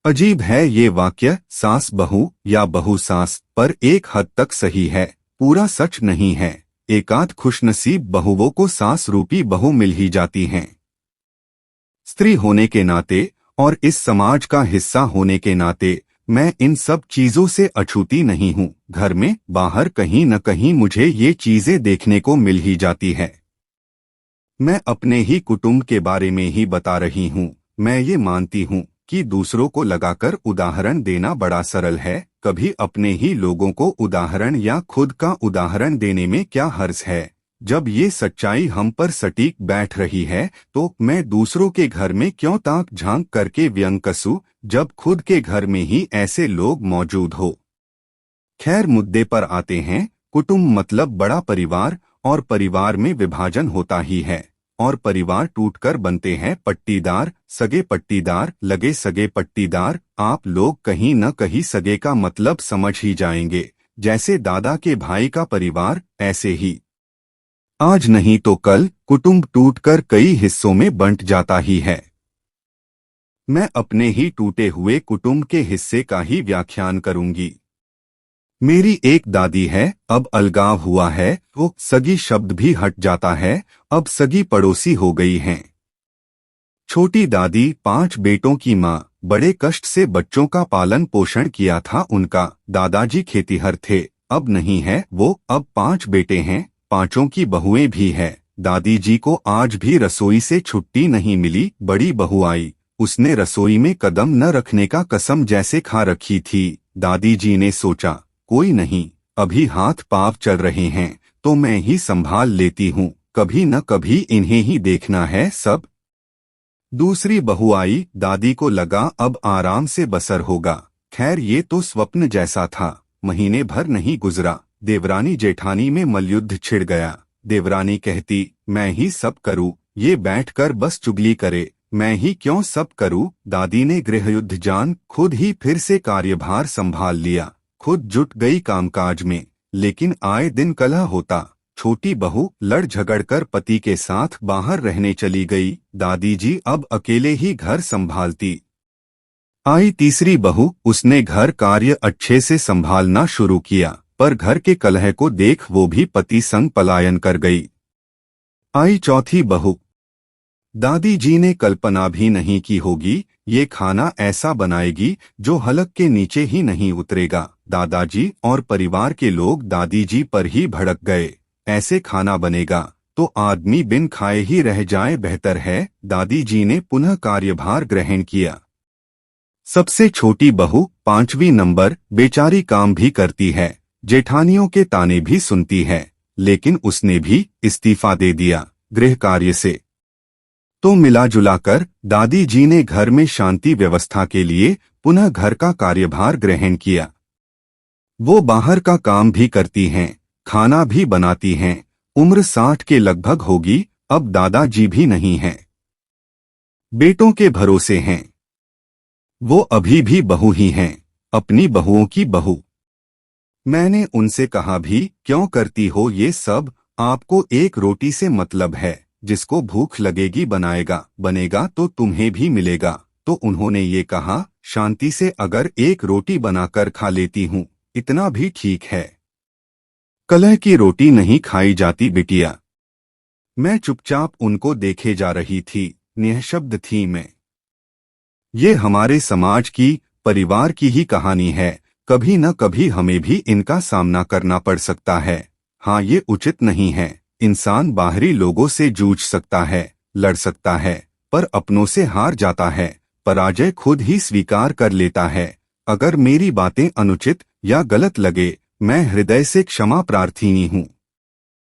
अजीब है ये वाक्य, सास बहू या बहू सास, पर एक हद तक सही है, पूरा सच नहीं है। एकाध खुशनसीब बहुओं को सास रूपी बहू मिल ही जाती हैं। स्त्री होने के नाते और इस समाज का हिस्सा होने के नाते मैं इन सब चीजों से अछूती नहीं हूँ। घर में बाहर कहीं न कहीं मुझे ये चीजें देखने को मिल ही जाती है। मैं अपने ही कुटुंब के बारे में ही बता रही हूँ। मैं ये मानती हूँ कि दूसरों को लगाकर उदाहरण देना बड़ा सरल है, कभी अपने ही लोगों को उदाहरण या खुद का उदाहरण देने में क्या हर्ज है। जब ये सच्चाई हम पर सटीक बैठ रही है तो मैं दूसरों के घर में क्यों ताक झांक करके व्यंग कसूं, जब खुद के घर में ही ऐसे लोग मौजूद हो। खैर, मुद्दे पर आते हैं। कुटुंब मतलब बड़ा परिवार, और परिवार में विभाजन होता ही है, और परिवार टूटकर बनते हैं पट्टीदार, सगे पट्टीदार, लगे सगे पट्टीदार। आप लोग कहीं न कहीं सगे का मतलब समझ ही जाएंगे। जैसे दादा के भाई का परिवार, ऐसे ही आज नहीं तो कल कुटुंब टूटकर कई हिस्सों में बंट जाता ही है। मैं अपने ही टूटे हुए कुटुंब के हिस्से का ही व्याख्यान करूंगी। मेरी एक दादी है, अब अलगाव हुआ है, वो सगी शब्द भी हट जाता है, अब सगी पड़ोसी हो गई हैं। छोटी दादी 5 बेटों की माँ, बड़े कष्ट से बच्चों का पालन पोषण किया था उनका। दादाजी खेतीहर थे, अब नहीं है वो, अब 5 बेटे हैं, 5 की बहुएं भी हैं। दादी जी को आज भी रसोई से छुट्टी नहीं मिली। बड़ी बहू आई, उसने रसोई में कदम न रखने का कसम जैसे खा रखी थी। दादी जी ने सोचा, कोई नहीं, अभी हाथ पांव चल रहे हैं तो मैं ही संभाल लेती हूँ, कभी न कभी इन्हें ही देखना है सब। दूसरी बहू आई, दादी को लगा अब आराम से बसर होगा। खैर, ये तो स्वप्न जैसा था। महीने भर नहीं गुजरा, देवरानी जेठानी में मलयुद्ध छिड़ गया। देवरानी कहती, मैं ही सब करूँ, ये बैठकर बस चुगली करे, मैं ही क्यों सब करूँ। दादी ने गृहयुद्ध जान खुद ही फिर से कार्यभार संभाल लिया, खुद जुट गई कामकाज में। लेकिन आए दिन कलह होता। छोटी बहू लड़ झगड़कर पति के साथ बाहर रहने चली गई। दादी जी अब अकेले ही घर संभालती। आई तीसरी बहू, उसने घर कार्य अच्छे से संभालना शुरू किया, पर घर के कलह को देख वो भी पति संग पलायन कर गई। आई चौथी बहू, दादी जी ने कल्पना भी नहीं की होगी ये खाना ऐसा बनाएगी जो हलक के नीचे ही नहीं उतरेगा। दादाजी और परिवार के लोग दादी जी पर ही भड़क गए। ऐसे खाना बनेगा तो आदमी बिन खाए ही रह जाए, बेहतर है। दादी जी ने पुनः कार्यभार ग्रहण किया। सबसे छोटी बहू 5वीं नंबर, बेचारी काम भी करती है, जेठानियों के ताने भी सुनती है, लेकिन उसने भी इस्तीफा दे दिया गृह कार्य से। तो मिला जुलाकर दादी जी ने घर में शांति व्यवस्था के लिए पुनः घर का कार्यभार ग्रहण किया। वो बाहर का काम भी करती हैं, खाना भी बनाती हैं। उम्र 60 के लगभग होगी, अब दादाजी भी नहीं हैं, बेटों के भरोसे हैं। वो अभी भी बहू ही हैं, अपनी बहुओं की बहू। मैंने उनसे कहा भी, क्यों करती हो ये सब, आपको एक रोटी से मतलब है, जिसको भूख लगेगी बनाएगा, बनेगा तो तुम्हें भी मिलेगा। तो उन्होंने ये कहा, शांति से अगर एक रोटी बनाकर खा लेती हूँ इतना भी ठीक है, कलह की रोटी नहीं खाई जाती बिटिया। मैं चुपचाप उनको देखे जा रही थी, निःशब्द थी मैं। ये हमारे समाज की, परिवार की ही कहानी है। कभी न कभी हमें भी इनका सामना करना पड़ सकता है। हाँ, ये उचित नहीं है। इंसान बाहरी लोगों से जूझ सकता है, लड़ सकता है, पर अपनों से हार जाता है, पराजय खुद ही स्वीकार कर लेता है। अगर मेरी बातें अनुचित या गलत लगे, मैं हृदय से क्षमा प्रार्थी हूँ।